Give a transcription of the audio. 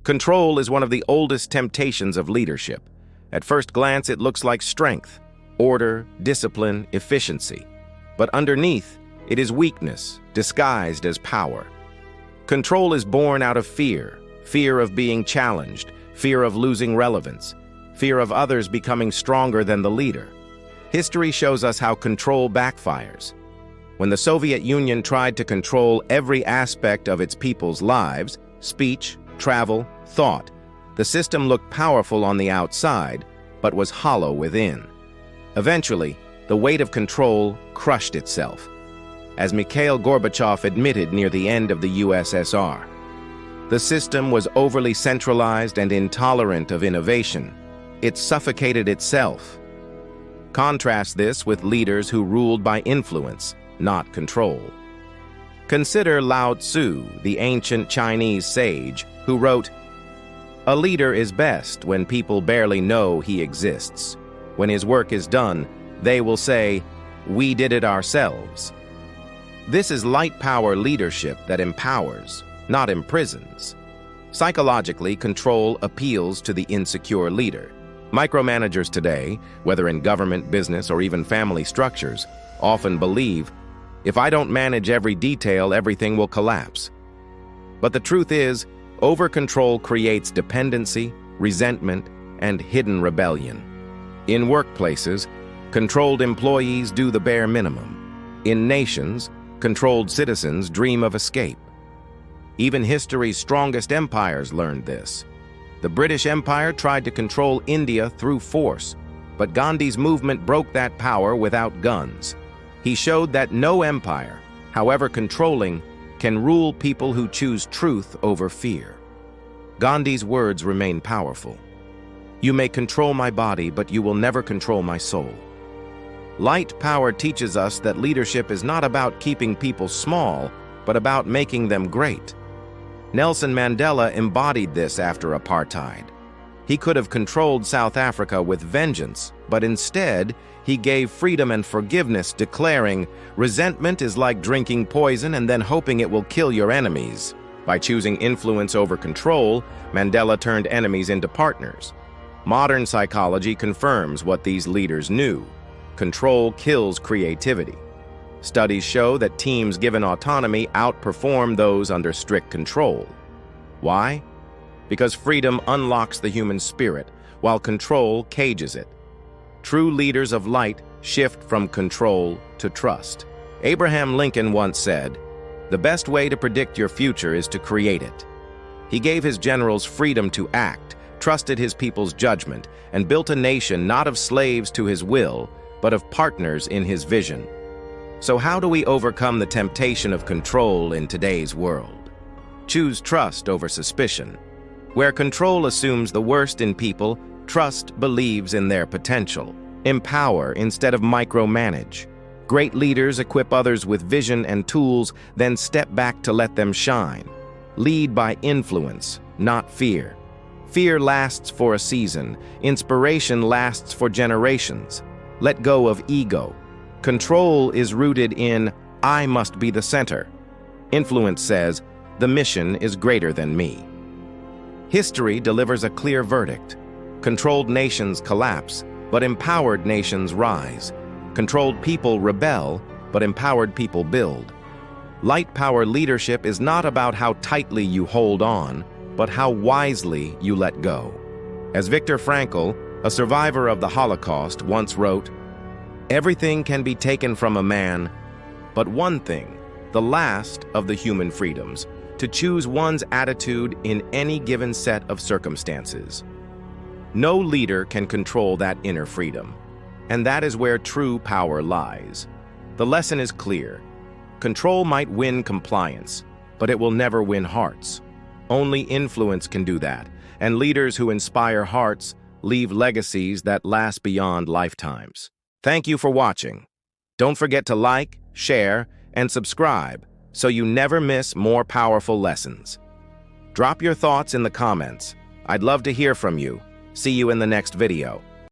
Control is one of the oldest temptations of leadership. At first glance, it looks like strength, order, discipline, efficiency. But underneath, it is weakness, disguised as power. Control is born out of fear, fear of being challenged, fear of losing relevance, fear of others becoming stronger than the leader. History shows us how control backfires. When the Soviet Union tried to control every aspect of its people's lives, speech, travel, thought, the system looked powerful on the outside, but was hollow within. Eventually, the weight of control crushed itself. As Mikhail Gorbachev admitted near the end of the USSR, the system was overly centralized and intolerant of innovation. It suffocated itself. Contrast this with leaders who ruled by influence, not control. Consider Lao Tzu, the ancient Chinese sage, who wrote, "A leader is best when people barely know he exists. When his work is done, they will say, 'We did it ourselves.'" This is light power leadership that empowers, not imprisons. Psychologically, control appeals to the insecure leader. Micromanagers today, whether in government, business, or even family structures, often believe, "If I don't manage every detail, everything will collapse." But the truth is, over-control creates dependency, resentment, and hidden rebellion. In workplaces, controlled employees do the bare minimum. In nations, controlled citizens dream of escape. Even history's strongest empires learned this. The British Empire tried to control India through force, but Gandhi's movement broke that power without guns. He showed that no empire, however controlling, can rule people who choose truth over fear. Gandhi's words remain powerful. "You may control my body, but you will never control my soul." Light power teaches us that leadership is not about keeping people small, but about making them great. Nelson Mandela embodied this after apartheid. He could have controlled South Africa with vengeance, but instead, he gave freedom and forgiveness, declaring, "Resentment is like drinking poison and then hoping it will kill your enemies." By choosing influence over control, Mandela turned enemies into partners. Modern psychology confirms what these leaders knew. Control kills creativity. Studies show that teams given autonomy outperform those under strict control. Why? Because freedom unlocks the human spirit, while control cages it. True leaders of light shift from control to trust. Abraham Lincoln once said, "The best way to predict your future is to create it." He gave his generals freedom to act, trusted his people's judgment, and built a nation not of slaves to his will, but of partners in his vision. So how do we overcome the temptation of control in today's world? Choose trust over suspicion. Where control assumes the worst in people, trust believes in their potential. Empower instead of micromanage. Great leaders equip others with vision and tools, then step back to let them shine. Lead by influence, not fear. Fear lasts for a season. Inspiration lasts for generations. Let go of ego. Control is rooted in, "I must be the center." Influence says, "The mission is greater than me." History delivers a clear verdict. Controlled nations collapse, but empowered nations rise. Controlled people rebel, but empowered people build. Light power leadership is not about how tightly you hold on, but how wisely you let go. As Viktor Frankl, a survivor of the Holocaust, once wrote, "Everything can be taken from a man, but one thing, the last of the human freedoms, to choose one's attitude in any given set of circumstances." No leader can control that inner freedom, and that is where true power lies. The lesson is clear. Control might win compliance, but it will never win hearts. Only influence can do that, and leaders who inspire hearts leave legacies that last beyond lifetimes. Thank you for watching. Don't forget to like, share, and subscribe so you never miss more powerful lessons. Drop your thoughts in the comments. I'd love to hear from you. See you in the next video.